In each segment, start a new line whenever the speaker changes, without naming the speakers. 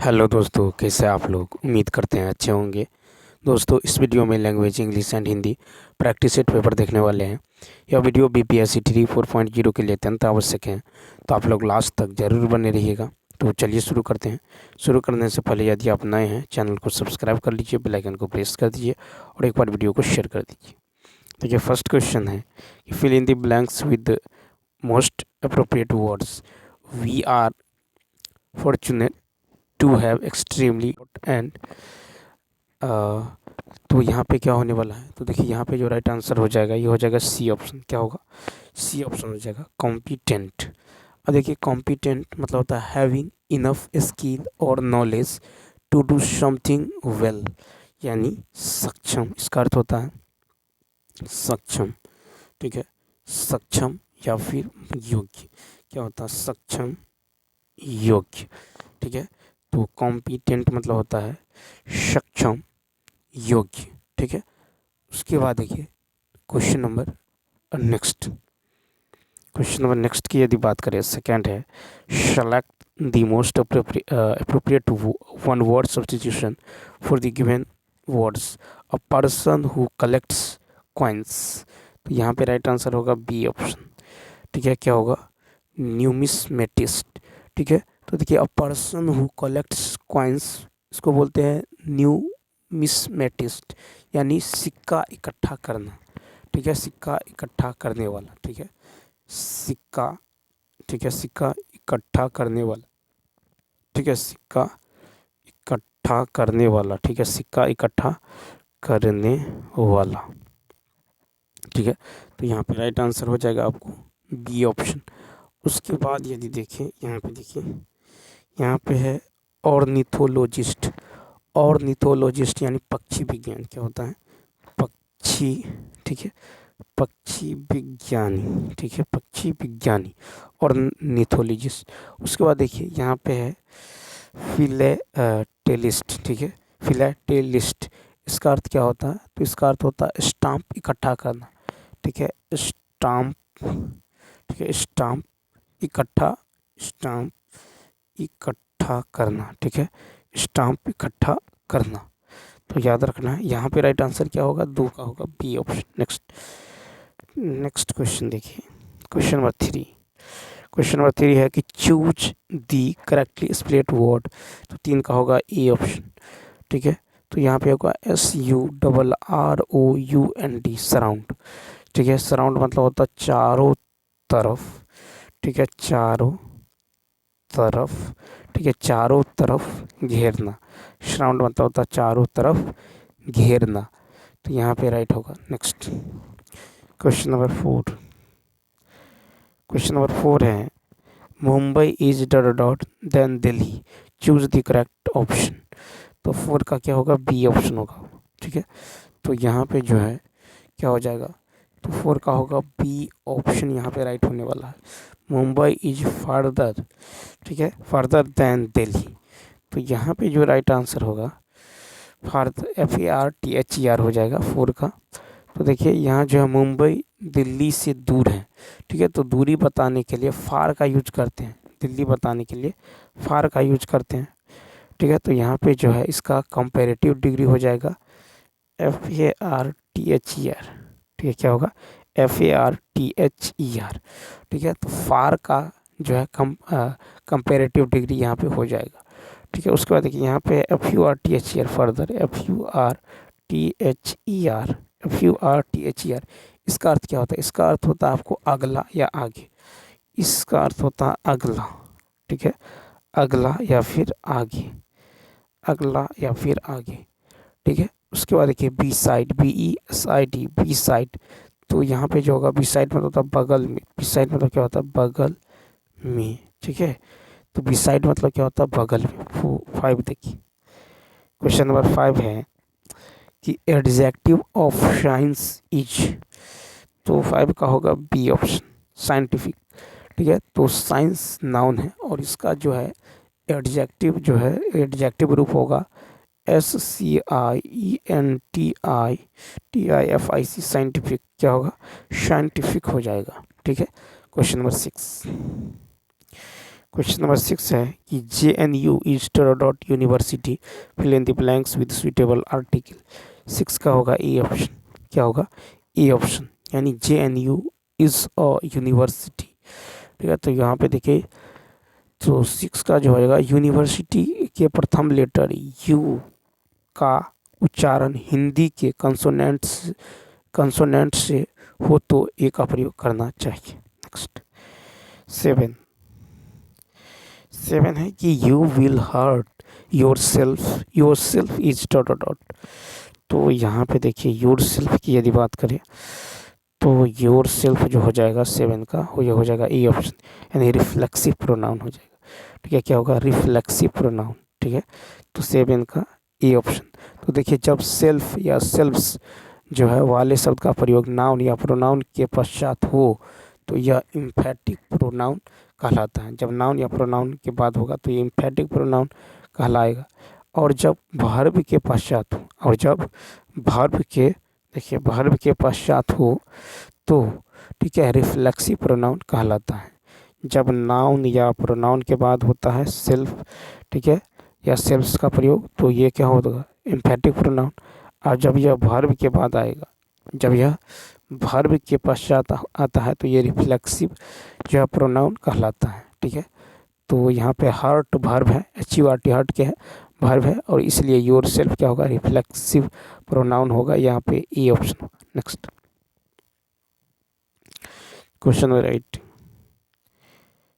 Hello दोस्तों, कैसे आप लोग? उम्मीद करते हैं अच्छे होंगे। दोस्तों, इस वीडियो में language English and Hindi practice set paper देखने वाले हैं। यह वीडियो बीपीएससी 4.0 के लिए अत्यंत आवश्यक है, तो आप लोग लास्ट तक ज़रूर बने रहिएगा। तो चलिए शुरू करते हैं। शुरू करने से पहले यदि आप नए हैं, चैनल को सब्सक्राइब कर लीजिए, बेल आइकन को प्रेस कर दीजिए और एक बार वीडियो को शेयर कर दीजिए। देखिए, फर्स्ट क्वेश्चन है कि fill in the blanks with most appropriate words. We are fortunate to have extremely and तो यहाँ पे क्या होने वाला है? तो देखिए, यहाँ पे जो राइट आंसर हो जाएगा ये हो जाएगा सी ऑप्शन। क्या होगा? सी ऑप्शन हो जाएगा, कॉम्पिटेंट। अब देखिए, कॉम्पिटेंट मतलब होता है हैविंग इनफ स्किल और knowledge to do something well, यानी सक्षम। इसका अर्थ होता है सक्षम। ठीक है, सक्षम या फिर योग्य। क्या होता है? सक्षम, योग्य। ठीक है, तो कॉम्पिटेंट मतलब होता है सक्षम, योग्य। ठीक है, उसके बाद देखिए क्वेश्चन नंबर नेक्स्ट की यदि बात करें, सेकंड है select the most appropriate one word substitution for the given words. A person who collects coins. तो यहाँ पे राइट आंसर होगा बी ऑप्शन। ठीक है, क्या होगा? न्यूमिस्मेटिस्ट। ठीक है, तो देखिए, a person who collects coins, इसको बोलते हैं न्यूमिस्मेटिस्ट, यानी सिक्का इकट्ठा करना। ठीक है, सिक्का इकट्ठा करने वाला। ठीक है, सिक्का। ठीक है, सिक्का इकट्ठा करने वाला। ठीक है, सिक्का इकट्ठा करने वाला। ठीक है, सिक्का इकट्ठा करने वाला। ठीक है, तो यहाँ पे राइट आंसर हो जाएगा आपको बी ऑप्शन। उसके बाद यदि देखें, यहाँ पे देखिए, यहाँ पे है ऑर्निथोलॉजिस्ट। ऑर्निथोलॉजिस्ट यानी पक्षी विज्ञान। क्या होता है? पक्षी। ठीक है, पक्षी विज्ञानी। ठीक है, पक्षी विज्ञानी ऑर्निथोलॉजिस्ट। उसके बाद देखिए, यहाँ पे है फिलेटेलिस्ट। ठीक है, फिलेटेलिस्ट, इसका अर्थ क्या होता है? तो इसका अर्थ होता है स्टाम्प इकट्ठा करना। ठीक है, स्टाम्प। ठीक है, स्टाम्प इकट्ठा, स्टाम्प इकट्ठा करना। ठीक है, स्टाम्प इकट्ठा करना। तो याद रखना है, यहाँ पे राइट आंसर क्या होगा? दो का होगा, बी ऑप्शन। नेक्स्ट क्वेश्चन देखिए, क्वेश्चन नंबर 3 है कि चूज दी करेक्टली स्पेल्ड वर्ड। तो 3 का होगा ए ऑप्शन। ठीक है, तो यहाँ पे होगा SURROUND, सराउंड। ठीक है, सराउंड मतलब होता है चारों तरफ। ठीक है, चारों तरफ। ठीक है, चारों तरफ घेरना। सराउंड मतलब होता है चारों तरफ घेरना। तो यहाँ पे राइट होगा। Next question number 4। Question number 4 है Mumbai is dot than Delhi, choose the correct option. तो 4 का क्या होगा? बी ऑप्शन होगा। ठीक है, तो यहाँ पे जो है क्या हो जाएगा? तो 4 का होगा बी ऑप्शन, यहाँ पे राइट होने वाला है। Mumbai is further. ठीक है, फर्दर देन दिल्ली। तो यहाँ पे जो राइट आंसर होगा फर्दर, FARTHER हो जाएगा 4 का। तो देखिए, यहाँ जो है मुंबई दिल्ली से दूर है। ठीक है, तो दूरी बताने के लिए फार का यूज करते हैं। दिल्ली बताने के लिए फार का यूज करते हैं। ठीक है, तो यहाँ पे जो है इसका कंपैरेटिव डिग्री हो जाएगा FARTHER। ठीक है, क्या होगा? FARTHER। ठीक है, तो फार का जो है कंपैरेटिव डिग्री यहाँ पे हो जाएगा। ठीक है, उसके बाद देखिए, यहाँ पे FURTHER, फर्दर FURTHER, FURTHER। इसका अर्थ क्या होता है? इसका अर्थ होता है आपको अगला या आगे। इसका अर्थ होता है अगला। ठीक है, अगला या फिर आगे, अगला या फिर आगे। ठीक है, उसके बाद देखिए beside, BESID, beside. तो यहाँ पे जो होगा बी साइड मतलब होता है बगल में। बी साइड मतलब क्या होता है? बगल में। ठीक है, तो बी साइड मतलब क्या होता है? बगल में। 5 देखिए, क्वेश्चन नंबर 5 है कि एडजेक्टिव ऑफ साइंस इज। तो 5 का होगा बी ऑप्शन, साइंटिफिक। ठीक है, तो साइंस नाउन है और इसका जो है एडजेक्टिव जो है, एडजेक्टिव रूप होगा SCIENTIFIC, साइंटिफिक। क्या होगा? साइंटिफिक हो जाएगा। ठीक है, क्वेश्चन नंबर 6। क्वेश्चन नंबर 6 है कि JNU is dot university, fill in the blanks with suitable article. 6 का होगा ए ऑप्शन। क्या होगा? ए ऑप्शन, यानी JNU इज अ यूनिवर्सिटी। ठीक है, तो यहाँ पे देखिए, तो 6 का जो होगा, यूनिवर्सिटी के प्रथम लेटर यू का उच्चारण हिंदी के कंसोनेंट से हो तो ए का प्रयोग करना चाहिए। नेक्स्ट 7 है कि you will hurt yourself is dot dot dot. तो यहाँ पे देखिए, योर सेल्फ की यदि बात करें तो योर सेल्फ जो हो जाएगा 7 का, ये हो जाएगा ए ऑप्शन, यानी रिफ्लेक्सिव प्रोनाउन हो जाएगा। ठीक है, क्या होगा? Reflexive pronoun. ठीक है, तो 7 का ए ऑप्शन। तो देखिए, जब सेल्फ या सेल्फ्स जो है वाले शब्द का प्रयोग नाउन या प्रोनाउन के पश्चात हो तो यह इम्फेटिक प्रोनाउन कहलाता है। जब नाउन या प्रोनाउन के बाद होगा तो ये इम्फेटिक प्रोनाउन कहलाएगा। और जब वर्ब के पश्चात हो, और जब वर्ब के, देखिए, वर्ब के पश्चात हो तो, ठीक है, रिफ्लेक्सिव प्रोनाउन कहलाता है। जब नाउन या प्रोनाउन के बाद होता है सेल्फ, ठीक है, या सेल्फ्स का प्रयोग तो ये क्या होगा? Emphatic pronoun. और जब यह वर्ब के बाद आएगा, जब यह वर्ब के पश्चात आता है तो ये रिफ्लेक्सिव जो है प्रोनाउन कहलाता है। ठीक है, तो यहाँ पे हर्ट वर्ब है, HURT हर्ट क्या है? वर्ब है, और इसलिए योर सेल्फ क्या होगा? रिफ्लेक्सिव प्रोनाउन होगा। यहाँ पे A option. Next question number 8।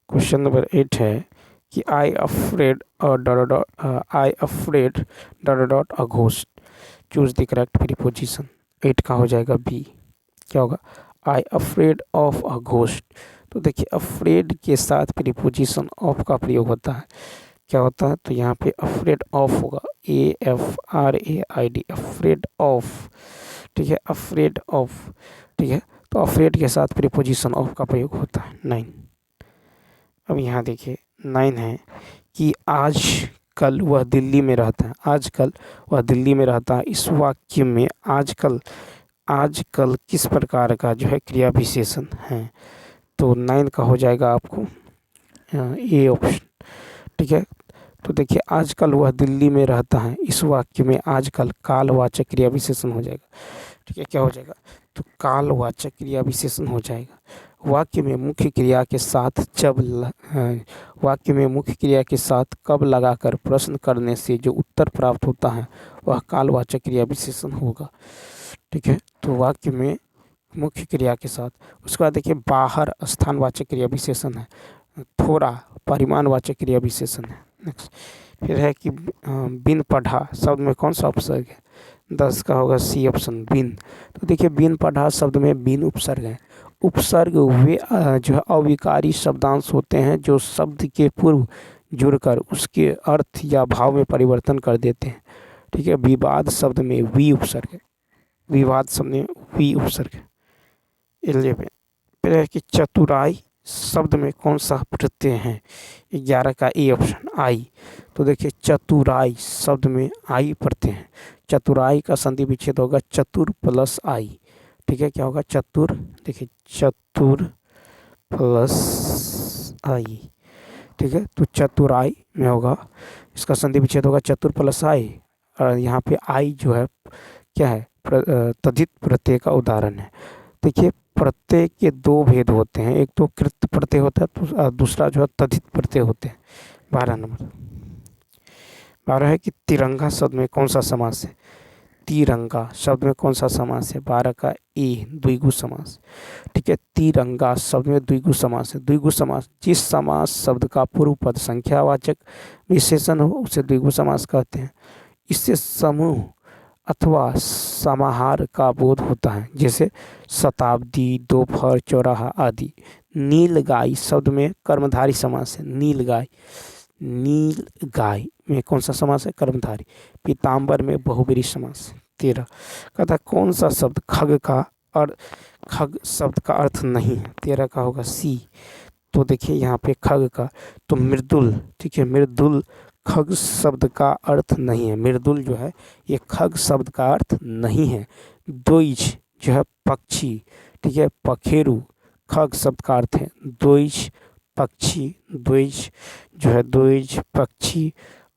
Question number 8 है कि I afraid dot dot a ghost, choose the correct preposition. 8 का हो जाएगा बी। क्या होगा? I afraid of a ghost. तो देखिए, अफ्रेड के साथ प्रीपोजिशन ऑफ का प्रयोग होता है। क्या होता है? तो यहाँ पे अफ्रेड ऑफ होगा, AFRAID, अफ्रेड ऑफ। ठीक है, अफ्रेड ऑफ। ठीक है, तो अफ्रेड के साथ प्रीपोजिशन ऑफ का प्रयोग होता है। 9। अब यहाँ देखिए, 9 है कि आज कल वह दिल्ली में रहता है। आजकल वह दिल्ली में रहता है। इस वाक्य में आजकल किस प्रकार का जो है क्रिया विशेषण है? तो 9 का हो जाएगा आपको ए ऑप्शन। ठीक है, तो देखिए, आजकल वह दिल्ली में रहता है, इस वाक्य में आजकल कालवाचक क्रिया विशेषण हो जाएगा। ठीक है, क्या हो जाएगा? तो कालवाचक क्रिया विशेषण हो जाएगा। वाक्य में मुख्य क्रिया के साथ वाक्य में मुख्य क्रिया के साथ कब लगाकर प्रश्न करने से जो उत्तर प्राप्त होता है वह कालवाचक क्रिया विशेषण होगा। ठीक है, तो वाक्य में मुख्य क्रिया के साथ, उसके बाद देखिए, बाहर स्थानवाचक क्रिया विशेषण है, थोड़ा परिमाणवाचक क्रिया विशेषण है। नेक्स्ट फिर है कि बिन पढ़ा शब्द में कौन सा उपसर्ग है? 10 का होगा सी ऑप्शन, बिन। तो देखिए, बिन पढ़ा शब्द में बिन उपसर्ग है। उपसर्ग वे जो है अविकारी शब्दांश होते हैं जो शब्द के पूर्व जुड़कर उसके अर्थ या भाव में परिवर्तन कर देते हैं। ठीक है, विवाद शब्द में वी उपसर्ग है, विवाद शब्द में वी उपसर्ग है। 11 फिर है कि चतुराई शब्द में कौन सा प्रत्यय है? 11 का ए ऑप्शन, आई। तो देखिए, चतुराई शब्द में आई प्रत्यय है। चतुराई का संधि विच्छेद होगा चतुर प्लस आई। ठीक है, क्या होगा? चतुर, देखिए, चतुर प्लस आई। ठीक है, तो चतुराई में होगा, इसका संधि विच्छेद होगा चतुर प्लस आई। और यहाँ पे आई जो है क्या है? तद्धित प्रत्यय का उदाहरण है। देखिए, प्रत्यय के 2 भेद होते हैं, एक तो कृत प्रत्यय होता है, तो दूसरा जो है तद्धित प्रत्यय होते हैं। 12 नंबर 12 है कि तिरंगा शब्द में कौन सा समास है? तिरंगा शब्द में कौन सा समास है? 12 का ए, द्विगु समास। ठीक है, तिरंगा शब्द में द्विगु समास है। द्विगु समास, जिस समास शब्द का पूर्व पद संख्यावाचक विशेषण हो उसे द्विगु समास कहते हैं। इससे समूह अथवा समाहार का बोध होता है, जैसे शताब्दी, दोपहर, चौराहा आदि। नीलगाय शब्द में कर्मधारी समास है। नीलगाय, नीलगाय में कौन सा समास है? कर्मधारी। पीताम्बर में बहुब्रीहि समास। 13 कहता कौन सा शब्द खग शब्द का अर्थ नहीं है? 13 का होगा सी। तो देखिए, यहाँ पे खग का, तो मृदुल। ठीक है, मृदुल खग शब्द का अर्थ नहीं है। मृदुल जो है ये खग शब्द का अर्थ नहीं है। द्विज जो है पक्षी। ठीक है, पखेरु खग शब्द का अर्थ है। द्विज पक्षी, द्विज जो है द्विज पक्षी,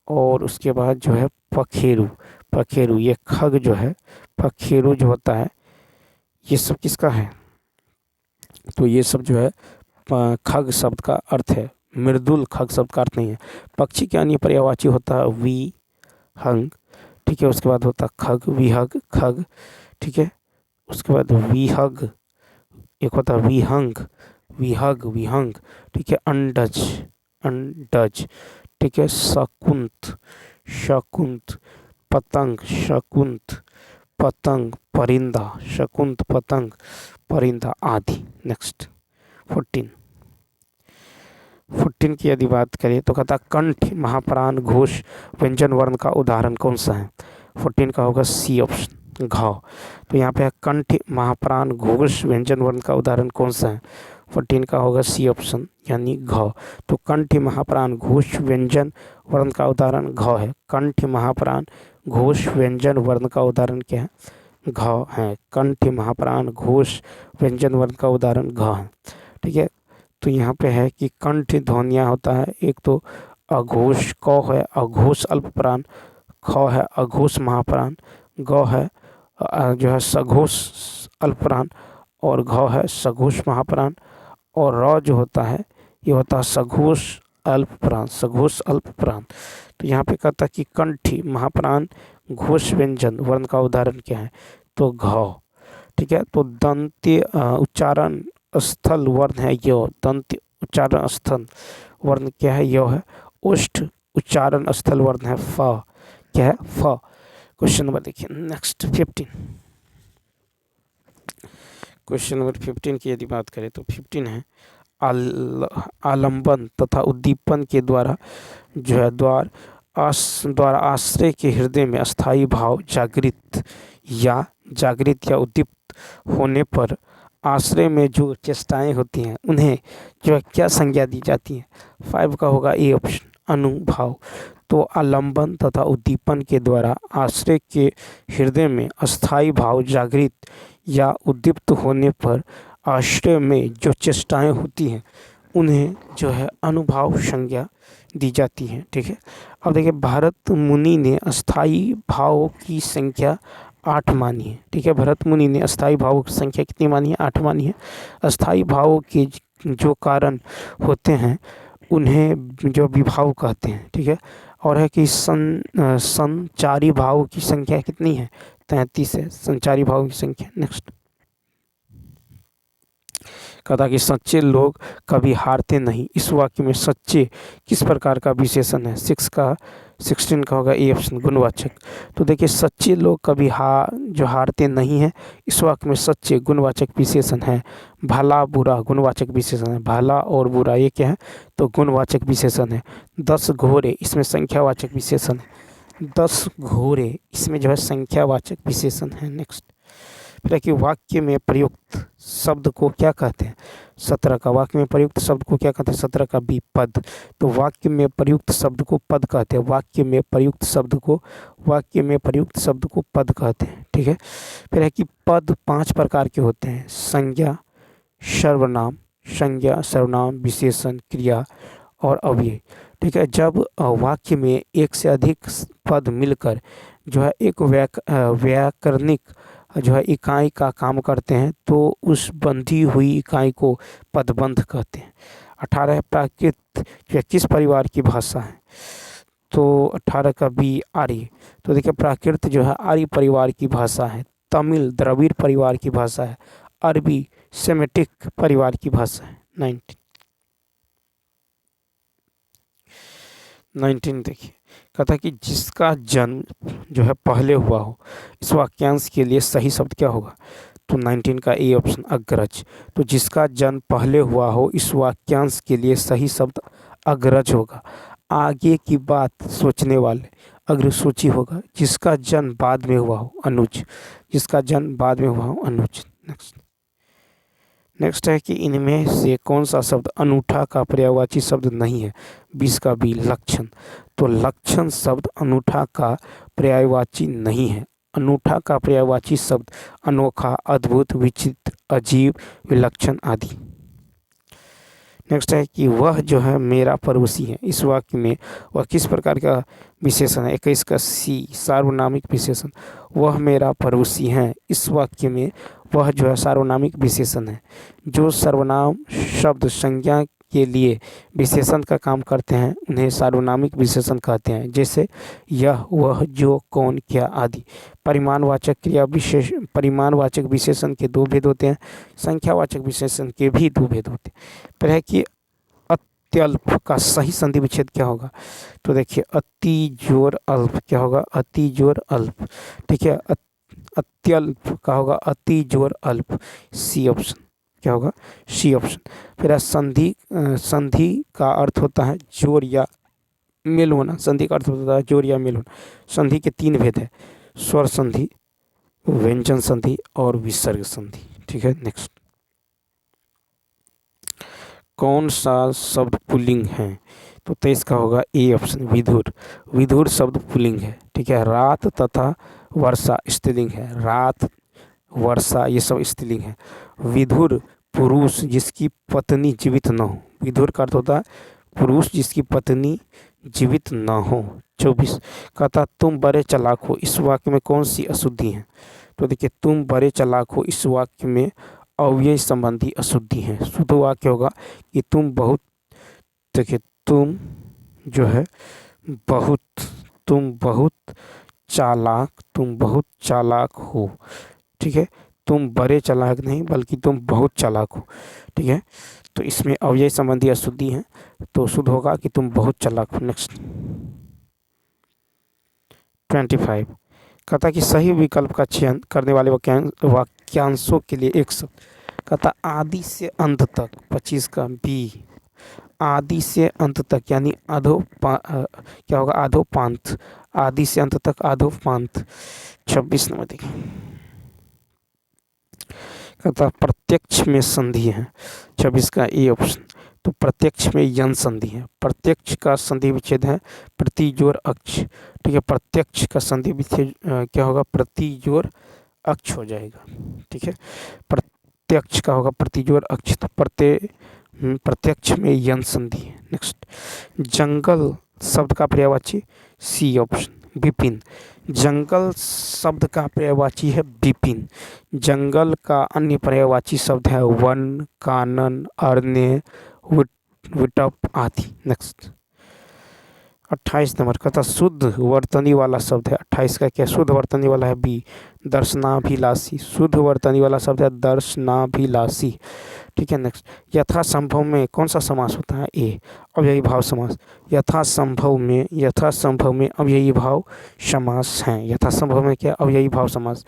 और उसके बाद जो है पखेरु, पखेरु ये खग जो है, पखेरु जो होता है ये सब किसका है, तो ये सब जो है खग शब्द का अर्थ है, मृदुल खग शब्द का अर्थ नहीं है। पक्षी के अन्य पर्यायवाची होता है वी हंग, ठीक है, उसके बाद होता है खग, विहग खग, ठीक है, उसके बाद विहग, एक होता है विहंग, विहग विहंग, ठीक है, अंडज, अंडज, ठीक है, शकुंत, शकुंत, पतंग, शकुंत पतंग, परिंदा, शकुंत पतंग परिंदा आदि। नेक्स्ट 14 की यदि बात करें तो कहता कंठ महाप्राण घोष व्यंजन वर्ण का उदाहरण कौन सा है। 14 का होगा सी ऑप्शन घाव। तो यहाँ पे है कंठ महाप्राण घोष व्यंजन वर्ण का उदाहरण कौन सा है। 14 का होगा सी ऑप्शन यानी घाव। तो कंठ महाप्राण घोष व्यंजन वर्ण का उदाहरण घाव है। कंठ महाप्राण घोष व्यंजन वर्ण का उदाहरण क्या है, घाव है। कंठ महाप्राण घोष व्यंजन वर्ण का उदाहरण घाव है। ठीक है, तो यहाँ पे है कि कंठ ध्वनिया होता है, एक तो अघोष क है अघोष अल्प प्राण, ख है अघोष महाप्राण, ग है जो है सघोष अल्प प्राण, और घ है सघोष महाप्राण, और र जो होता है ये होता है सघोष अल्प प्राण, सघोष अल्प प्राण। तो यहाँ पे कहता है कि कंठी महाप्राण घोष व्यंजन वर्ण का उदाहरण क्या है, तो घ। ठीक है, तो दंत्य उच्चारण स्थल वर्ण है यो, दंत्य उच्चारण स्थल वर्ण क्या है, यो है। उष्ठ उच्चारण स्थल वर्ण है फ, क्या है, फ। क्वेश्चन नंबर देखिए नेक्स्ट 15। क्वेश्चन नंबर 15 की यदि बात करें तो 15 है आलंबन तथा उद्दीपन के द्वारा जो है द्वारा आश्रय के हृदय में अस्थायी भाव जागृत या उद्दीप्त होने पर आश्रय में जो चेष्टाएं होती हैं उन्हें जो है क्या संज्ञा दी जाती है। 5 का होगा ए ऑप्शन अनुभाव। तो आलंबन तथा उद्दीपन के द्वारा आश्रय के हृदय में अस्थायी भाव जागृत या उद्दीप्त होने पर आश्रय में जो चेष्टाएं होती हैं उन्हें जो है अनुभाव संज्ञा दी जाती है। ठीक है, अब देखिए भरत मुनि ने अस्थायी भाव की संख्या 8 मानी है। ठीक है, भरत मुनि ने अस्थायी भावों की संख्या कितनी मानी है, 8 मानी है। अस्थायी भावों के जो कारण होते हैं उन्हें जो विभाव कहते हैं। ठीक है, और है कि संचारी भावों की संख्या कितनी है, 33 है संचारी भावों की संख्या। नेक्स्ट कहता कि सच्चे लोग कभी हारते नहीं, इस वाक्य में सच्चे किस प्रकार का विशेषण है। 16 का होगा ए ऑप्शन गुणवाचक। तो देखिए सच्चे लोग कभी हारते नहीं हैं, इस वाक्य में सच्चे गुणवाचक विशेषण है। भला बुरा गुणवाचक विशेषण है, भला और बुरा ये क्या है, तो गुणवाचक विशेषण है। 10 घोड़े इसमें संख्यावाचक विशेषण है, 10 घोड़े इसमें जो है संख्यावाचक विशेषण है। नेक्स्ट फिर कि वाक्य में प्रयुक्त शब्द को क्या कहते हैं, 17 का वाक्य में प्रयुक्त शब्द को क्या कहते हैं, 17 का बी पद। तो वाक्य में प्रयुक्त शब्द को पद कहते हैं, वाक्य में प्रयुक्त शब्द को पद कहते हैं। ठीक है, फिर है कि पद 5 प्रकार के होते हैं, संज्ञा सर्वनाम विशेषण क्रिया और अव्यय। ठीक है, जब वाक्य में एक से अधिक पद मिलकर जो है एक व्याकरणिक जो है इकाई का काम करते हैं तो उस बंधी हुई इकाई को पदबंध कहते हैं। 18 प्राकृत या किस परिवार की भाषा है, तो 18 का बी आर्य। तो देखिए प्राकृत जो है आर्य परिवार की भाषा है, तमिल द्रविड़ परिवार की भाषा है, अरबी सेमेटिक परिवार की भाषा है। 19 देखिए कहता है कि जिसका जन्म जो है पहले हुआ हो, इस वाक्यांश के लिए सही शब्द क्या होगा, तो 19 का ए ऑप्शन अग्रज। तो जिसका जन्म पहले हुआ हो इस वाक्यांश के लिए सही शब्द अग्रज होगा। आगे की बात सोचने वाले अग्रसूची होगा। जिसका जन्म बाद में हुआ हो अनुज, जिसका जन्म बाद में हुआ हो अनुज। नेक्स्ट है कि इनमें से कौन सा शब्द अनूठा का पर्यायवाची शब्द नहीं है, 20 का बी लक्षण। तो लक्षण शब्द अनूठा का पर्यायवाची नहीं है। अनूठा का पर्यायवाची शब्द अनोखा, अद्भुत, विचित्र, अजीब, विलक्षण आदि। नेक्स्ट है कि वह जो है मेरा पड़ोसी है। इस वाक्य में वह किस प्रकार का विशेषण है? 21 का सी, सार्वनामिक विशेषण। वह मेरा पड़ोसी है, इस वाक्य में वह जो है सार्वनामिक विशेषण है। जो सर्वनाम शब्द संज्ञा के लिए विशेषण का काम करते हैं उन्हें सार्वनामिक विशेषण कहते हैं। जैसे यह, वह, जो, कौन, क्या आदि। परिमाणवाचक क्रिया विशेष परिमाणवाचक विशेषण के दो भेद होते हैं, संख्यावाचक विशेषण के भी दो भेद होते हैं। फिर है कि अत्यल्प का सही संधि विच्छेद क्या होगा? तो देखिए अति जोर अल्प क्या होगा? अति जोर अल्प। ठीक है, अत्यल्प का होगा अति जोर अल्प। सी ऑप्शन क्या होगा? C option. फिर है संधि। संधि का अर्थ होता है जोर या मेल होना। संधि का अर्थ होता है जोर या मेल होना। संधि के तीन भेद है, स्वर संधि, व्यंजन संधि और विसर्ग संधि। ठीक है, नेक्स्ट। कौन सा शब्द पुल्लिंग है? तो 23 का होगा ए ऑप्शन, विधुर। विधुर शब्द पुल्लिंग है। ठीक है, रात तथा वर्षा स्त्रीलिंग है। रात, वर्षा ये सब स्त्रीलिंग है। विधुर पुरुष जिसकी पत्नी जीवित न हो। विधुर का अर्थ होता है पुरुष जिसकी पत्नी जीवित न हो। 24 कहता तुम बड़े चालाक हो, इस वाक्य में कौन सी अशुद्धि है? तो देखिए तुम बड़े चालाक हो, इस वाक्य में अव्यय संबंधी अशुद्धि है। शुद्ध वाक्य होगा कि तुम बहुत, देखिए तुम जो है बहुत, तुम बहुत चालाक, तुम बहुत चालाक हो। ठीक है, तुम बड़े चालाक नहीं बल्कि तुम बहुत चालाक हो। ठीक है, तो इसमें अव्यय संबंधी अशुद्धि है, तो शुद्ध होगा कि तुम बहुत चालाक हो। नेक्स्ट 25 कहता कि सही विकल्प का चयन करने वाले वाक्यांशों के लिए एक शब्द। कहता आदि से अंत तक। 25 का बी, आदि से अंत तक यानी क्या होगा? आधोपांत। आदि से अंत तक आधोपांत। 26 नंबर देखिए, कहता प्रत्यक्ष में संधि है। 26 का ए ऑप्शन। तो प्रत्यक्ष में यन संधि है। प्रत्यक्ष का संधि विच्छेद है प्रतिजोर अक्ष। ठीक है, प्रत्यक्ष का संधि विच्छेद क्या होगा? प्रतिजोर अक्ष हो जाएगा। ठीक है, प्रत्यक्ष का होगा प्रतिजोर अक्ष। तो प्रत्यक्ष में यन संधि है। नेक्स्ट, जंगल शब्द का पर्यायवाची। C option, Vipin. जंगल शब्द का पर्यायवाची है विपिन। जंगल का अन्य पर्यायवाची शब्द है वन, कानन, अरण्य, विटप आदि। नेक्स्ट 28 नंबर कहता शुद्ध वर्तनी वाला शब्द है। 28 का क्या शुद्ध वर्तनी वाला है? बी, दर्शनाभिलाषी। शुद्ध वर्तनी वाला शब्द है दर्शनाभिलाषी। ठीक है, नेक्स्ट, यथासंभव में कौन सा समास होता है? ए, अव्ययी भाव समास। यथासंभव में अव्ययी भाव समास हैं। यथासंभव में क्या? अव्ययी भाव समास।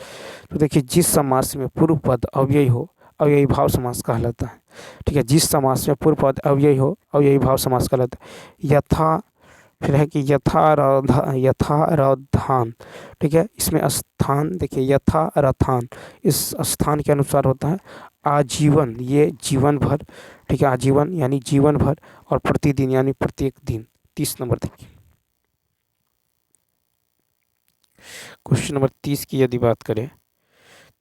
तो देखिए जिस समास में पूर्व पद अव्ययी हो अव्ययी भाव समास कहलाता है। ठीक है, जिस समास में पूर्व पद अव्ययी हो अव्ययी भाव समास कहलाता है। यथा, फिर है कि यथारथान। ठीक है, इसमें स्थान देखिए यथारथान, इस स्थान के अनुसार होता है आजीवन, ये जीवन भर। ठीक है, आजीवन यानी जीवन भर, और प्रतिदिन यानी प्रत्येक दिन। 30 नंबर देखिए, क्वेश्चन नंबर 30 की यदि बात करें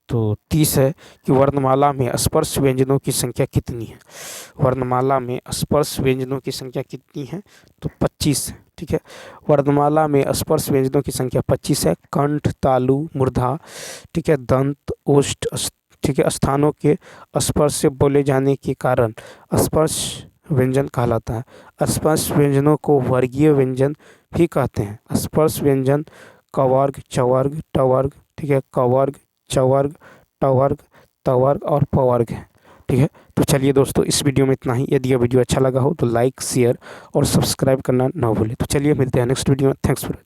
तो 30 है कि वर्णमाला में स्पर्श व्यंजनों की संख्या कितनी है? वर्णमाला में स्पर्श व्यंजनों की संख्या कितनी है? तो 25 है। ठीक है, वर्णमाला में स्पर्श व्यंजनों की संख्या 25 है। कंठ, तालु, मूर्धा, ठीक है, दंत, ओष्ठ, ठीक है, स्थानों के स्पर्श से बोले जाने के कारण स्पर्श व्यंजन कहलाता है। स्पर्श व्यंजनों को वर्गीय व्यंजन भी कहते हैं। स्पर्श व्यंजन कवर्ग, चवर्ग, टवर्ग, ठीक है, कवर्ग, चवर्ग, टवर्ग, तवर्ग और पवर्ग है। ठीक है, तो चलिए दोस्तों इस वीडियो में इतना ही। यदि यह वीडियो अच्छा लगा हो तो लाइक, शेयर और सब्सक्राइब करना ना भूलें। तो चलिए मिलते हैं नेक्स्ट वीडियो में। Thanks for